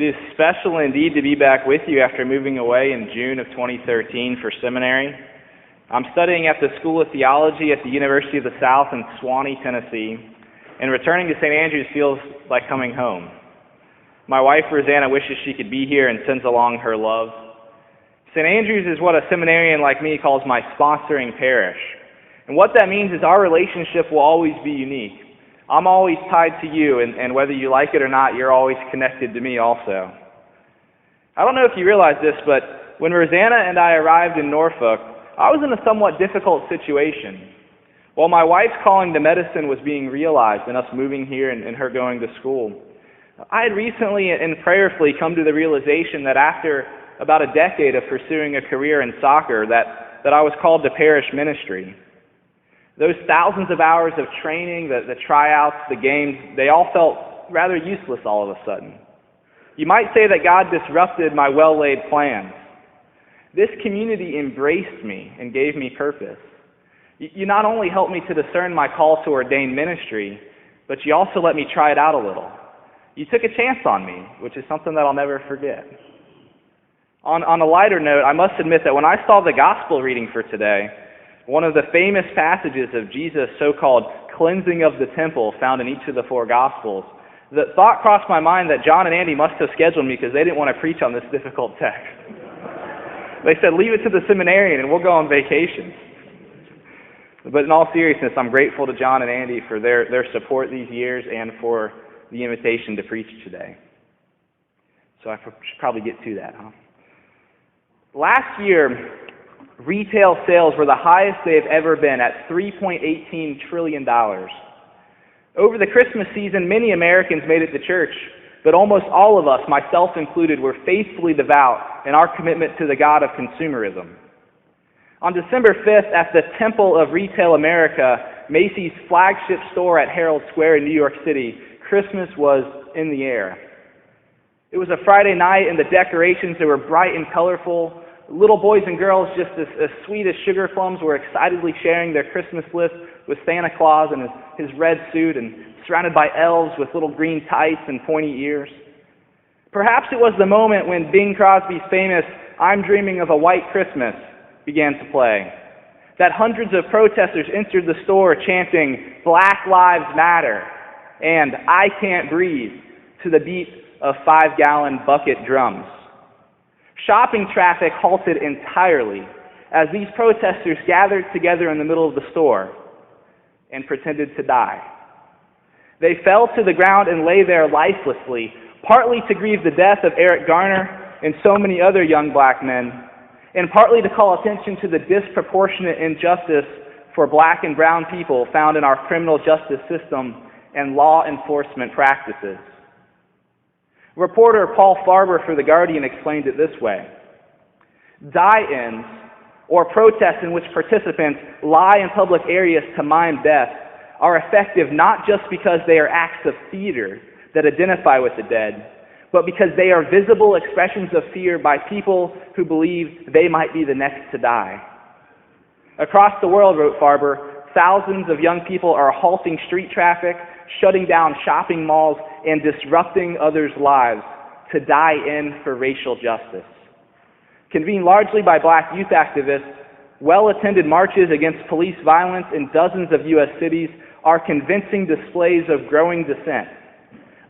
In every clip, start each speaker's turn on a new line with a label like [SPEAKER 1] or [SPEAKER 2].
[SPEAKER 1] It is special indeed to be back with you after moving away in June of 2013 for seminary. I'm studying at the School of Theology at the University of the South in Sewanee, Tennessee, and returning to St. Andrews feels like coming home. My wife, Rosanna, wishes she could be here and sends along her love. St. Andrews is what a seminarian like me calls my sponsoring parish. And what that means is our relationship will always be unique. I'm always tied to you, and whether you like it or not, you're always connected to me also. I don't know if you realize this, but when Rosanna and I arrived in Norfolk, I was in a somewhat difficult situation. While my wife's calling to medicine was being realized and us moving here and her going to school, I had recently and prayerfully come to the realization that after about a decade of pursuing a career in soccer, that I was called to parish ministry. Those thousands of hours of training, the tryouts, the games, they all felt rather useless all of a sudden. You might say that God disrupted my well-laid plans. This community embraced me and gave me purpose. You not only helped me to discern my call to ordained ministry, but you also let me try it out a little. You took a chance on me, which is something that I'll never forget. On a lighter note, I must admit that when I saw the gospel reading for today, one of the famous passages of Jesus' so-called cleansing of the temple found in each of the four Gospels, the thought crossed my mind that John and Andy must have scheduled me because they didn't want to preach on this difficult text. They said, leave it to the seminarian and we'll go on vacation. But in all seriousness, I'm grateful to John and Andy for their support these years and for the invitation to preach today. So I should probably get to that, huh? Last year, retail sales were the highest they've ever been at $3.18 trillion. Over the Christmas season, many Americans made it to church, but almost all of us, myself included, were faithfully devout in our commitment to the God of consumerism. On December 5th, at the Temple of Retail America, Macy's flagship store at Herald Square in New York City, Christmas was in the air. It was a Friday night, and the decorations, they were bright and colorful. Little boys and girls, just as sweet as sugar plums, were excitedly sharing their Christmas list with Santa Claus in his red suit and surrounded by elves with little green tights and pointy ears. Perhaps it was the moment when Bing Crosby's famous "I'm Dreaming of a White Christmas" began to play, that hundreds of protesters entered the store chanting "Black Lives Matter" and "I Can't Breathe" to the beat of 5-gallon bucket drums. Shopping traffic halted entirely as these protesters gathered together in the middle of the store and pretended to die. They fell to the ground and lay there lifelessly, partly to grieve the death of Eric Garner and so many other young black men, and partly to call attention to the disproportionate injustice for black and brown people found in our criminal justice system and law enforcement practices. Reporter Paul Farber for The Guardian explained it this way: die-ins, or protests in which participants lie in public areas to mime death, are effective not just because they are acts of theater that identify with the dead, but because they are visible expressions of fear by people who believe they might be the next to die. Across the world, wrote Farber, thousands of young people are halting street traffic, shutting down shopping malls, and disrupting others' lives to die in for racial justice. Convened largely by black youth activists, well-attended marches against police violence in dozens of U.S. cities are convincing displays of growing dissent.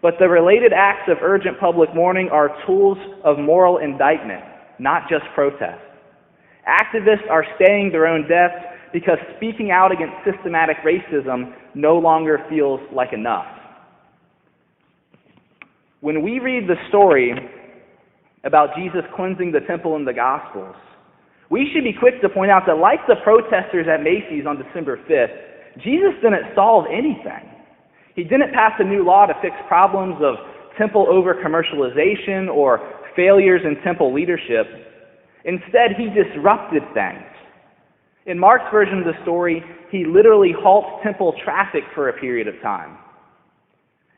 [SPEAKER 1] But the related acts of urgent public mourning are tools of moral indictment, not just protest. Activists are staying their own deaths because speaking out against systematic racism no longer feels like enough. When we read the story about Jesus cleansing the temple in the Gospels, we should be quick to point out that, like the protesters at Macy's on December 5th, Jesus didn't solve anything. He didn't pass a new law to fix problems of temple over-commercialization or failures in temple leadership. Instead, he disrupted things. In Mark's version of the story, he literally halts temple traffic for a period of time.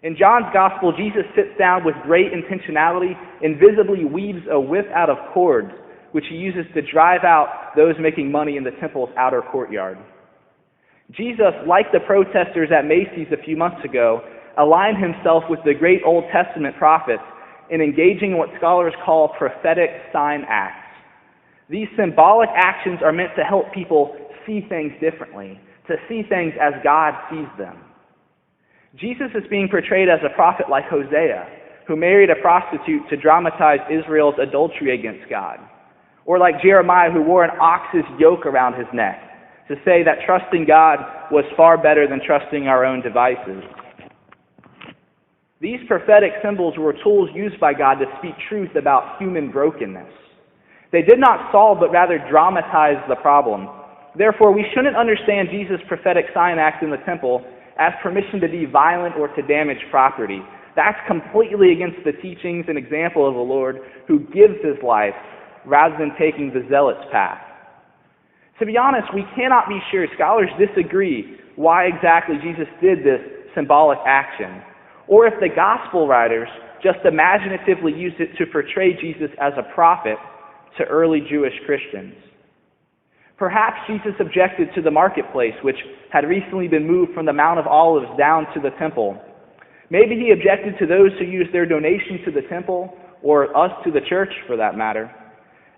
[SPEAKER 1] In John's Gospel, Jesus sits down with great intentionality and visibly weaves a whip out of cords, which he uses to drive out those making money in the temple's outer courtyard. Jesus, like the protesters at Macy's a few months ago, aligned himself with the great Old Testament prophets in engaging in what scholars call prophetic sign acts. These symbolic actions are meant to help people see things differently, to see things as God sees them. Jesus is being portrayed as a prophet like Hosea, who married a prostitute to dramatize Israel's adultery against God, or like Jeremiah, who wore an ox's yoke around his neck to say that trusting God was far better than trusting our own devices. These prophetic symbols were tools used by God to speak truth about human brokenness. They did not solve, but rather dramatize the problem. Therefore, we shouldn't understand Jesus' prophetic sign act in the temple as permission to be violent or to damage property. That's completely against the teachings and example of the Lord, who gives his life rather than taking the zealot's path. To be honest, we cannot be sure. Scholars disagree why exactly Jesus did this symbolic action, or if the gospel writers just imaginatively used it to portray Jesus as a prophet to early Jewish Christians. Perhaps Jesus objected to the marketplace, which had recently been moved from the Mount of Olives down to the temple. Maybe he objected to those who used their donation to the temple, or us to the church for that matter,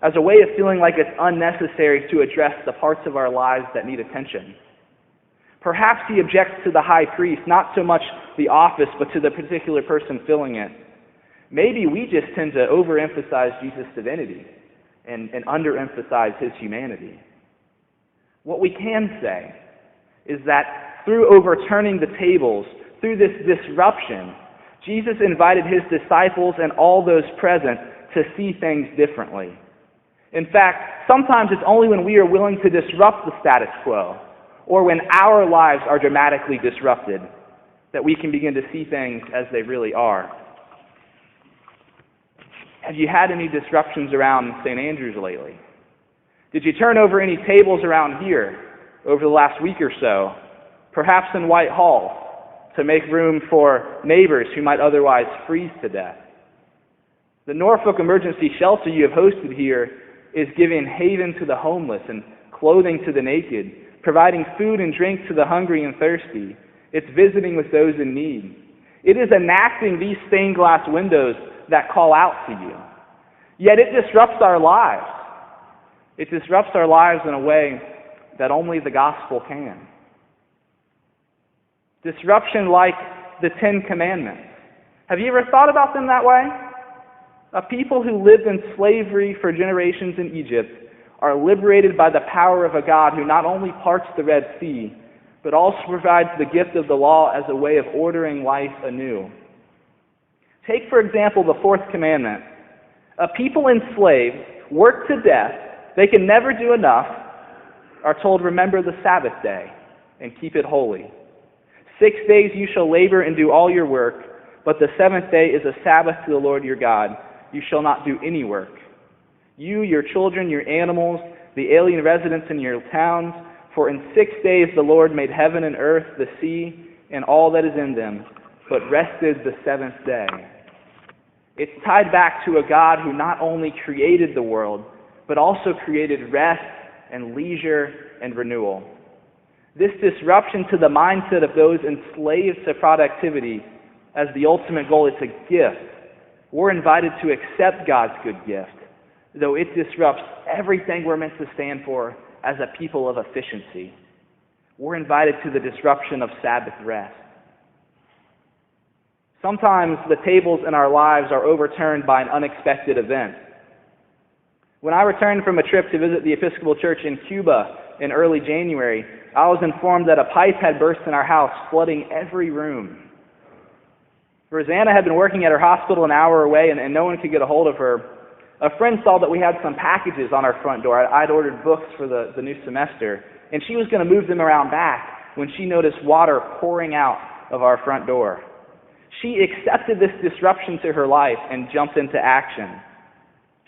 [SPEAKER 1] as a way of feeling like it's unnecessary to address the parts of our lives that need attention. Perhaps he objects to the high priest, not so much the office, but to the particular person filling it. Maybe we just tend to overemphasize Jesus' divinity and underemphasize his humanity. What we can say is that through overturning the tables, through this disruption, Jesus invited his disciples and all those present to see things differently. In fact, sometimes it's only when we are willing to disrupt the status quo, or when our lives are dramatically disrupted, that we can begin to see things as they really are. Have you had any disruptions around St. Andrews lately? Did you turn over any tables around here over the last week or so, perhaps in Whitehall, to make room for neighbors who might otherwise freeze to death? The Norfolk Emergency Shelter you have hosted here is giving haven to the homeless and clothing to the naked, providing food and drink to the hungry and thirsty. It's visiting with those in need. It is enacting these stained glass windows that call out to you. Yet it disrupts our lives. It disrupts our lives in a way that only the gospel can. Disruption like the Ten Commandments. Have you ever thought about them that way? A people who lived in slavery for generations in Egypt are liberated by the power of a God who not only parts the Red Sea, but also provides the gift of the law as a way of ordering life anew. Take, for example, the fourth commandment. A people enslaved, worked to death, they can never do enough, are told, remember the Sabbath day and keep it holy. 6 days you shall labor and do all your work, but the seventh day is a Sabbath to the Lord your God. You shall not do any work. You, your children, your animals, the alien residents in your towns, for in 6 days the Lord made heaven and earth, the sea, and all that is in them, but rested the seventh day. It's tied back to a God who not only created the world, but also created rest and leisure and renewal. This disruption to the mindset of those enslaved to productivity as the ultimate goal is a gift. We're invited to accept God's good gift, though it disrupts everything we're meant to stand for as a people of efficiency. We're invited to the disruption of Sabbath rest. Sometimes the tables in our lives are overturned by an unexpected event. When I returned from a trip to visit the Episcopal Church in Cuba in early January, I was informed that a pipe had burst in our house, flooding every room. Rosanna had been working at her hospital an hour away, and no one could get a hold of her. A friend saw that we had some packages on our front door. I'd ordered books for the new semester, and she was going to move them around back when she noticed water pouring out of our front door. She accepted this disruption to her life and jumped into action.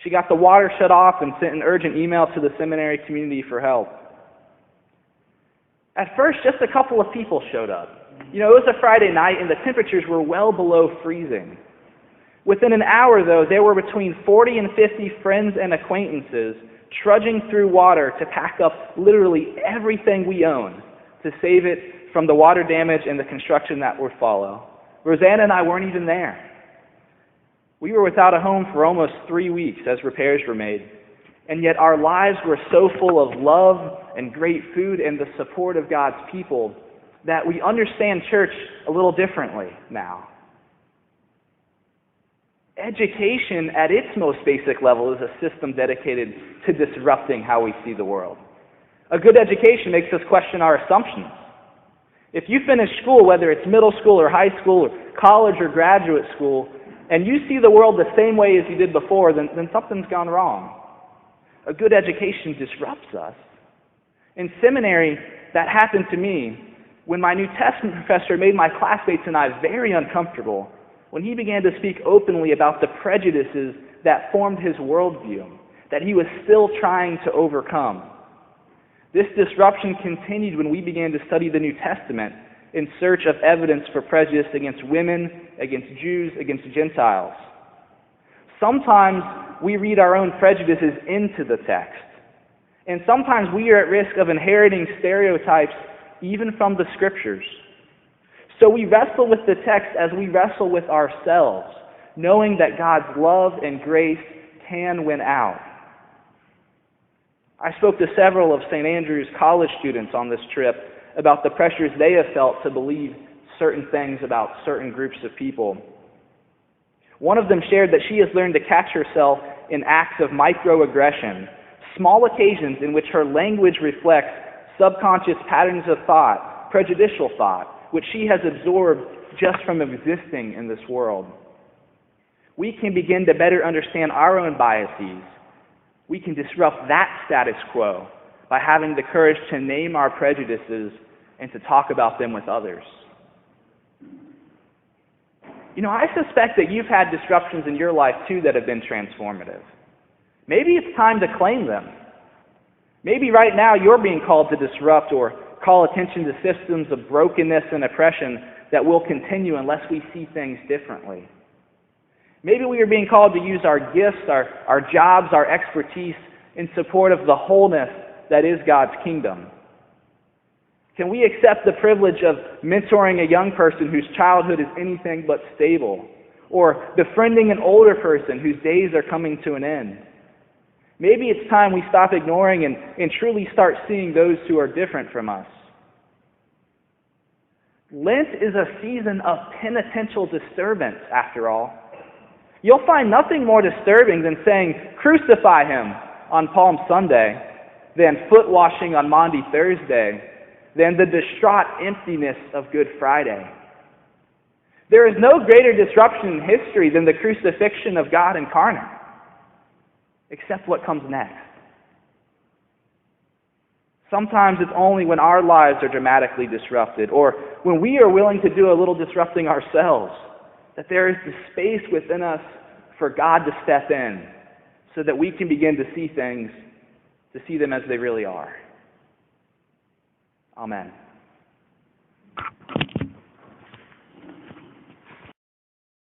[SPEAKER 1] She got the water shut off and sent an urgent email to the seminary community for help. At first, just a couple of people showed up. It was a Friday night and the temperatures were well below freezing. Within an hour, though, there were between 40 and 50 friends and acquaintances trudging through water to pack up literally everything we own to save it from the water damage and the construction that would follow. Rosanna and I weren't even there. We were without a home for almost 3 weeks as repairs were made, and yet our lives were so full of love and great food and the support of God's people that we understand church a little differently now. Education at its most basic level is a system dedicated to disrupting how we see the world. A good education makes us question our assumptions. If you finish school, whether it's middle school or high school or college or graduate school, and you see the world the same way as you did before, then something's gone wrong. A good education disrupts us. In seminary, that happened to me when my New Testament professor made my classmates and I very uncomfortable when he began to speak openly about the prejudices that formed his worldview, that he was still trying to overcome. This disruption continued when we began to study the New Testament in search of evidence for prejudice against women, against Jews, against Gentiles. Sometimes we read our own prejudices into the text, and sometimes we are at risk of inheriting stereotypes even from the Scriptures. So we wrestle with the text as we wrestle with ourselves, knowing that God's love and grace can win out. I spoke to several of St. Andrew's college students on this trip about the pressures they have felt to believe certain things about certain groups of people. One of them shared that she has learned to catch herself in acts of microaggression, small occasions in which her language reflects subconscious patterns of thought, prejudicial thought, which she has absorbed just from existing in this world. We can begin to better understand our own biases. We can disrupt that status quo by having the courage to name our prejudices and to talk about them with others. I suspect that you've had disruptions in your life too that have been transformative. Maybe it's time to claim them. Maybe right now you're being called to disrupt or call attention to systems of brokenness and oppression that will continue unless we see things differently. Maybe we are being called to use our gifts, our jobs, our expertise in support of the wholeness that is God's kingdom. Can we accept the privilege of mentoring a young person whose childhood is anything but stable, or befriending an older person whose days are coming to an end? Maybe it's time we stop ignoring and truly start seeing those who are different from us. Lent is a season of penitential disturbance, after all. You'll find nothing more disturbing than saying, "Crucify him," on Palm Sunday, than foot washing on Maundy Thursday, than the distraught emptiness of Good Friday. There is no greater disruption in history than the crucifixion of God incarnate, except what comes next. Sometimes it's only when our lives are dramatically disrupted, or when we are willing to do a little disrupting ourselves, that there is the space within us for God to step in so that we can begin to see things, to see them as they really are. Amen.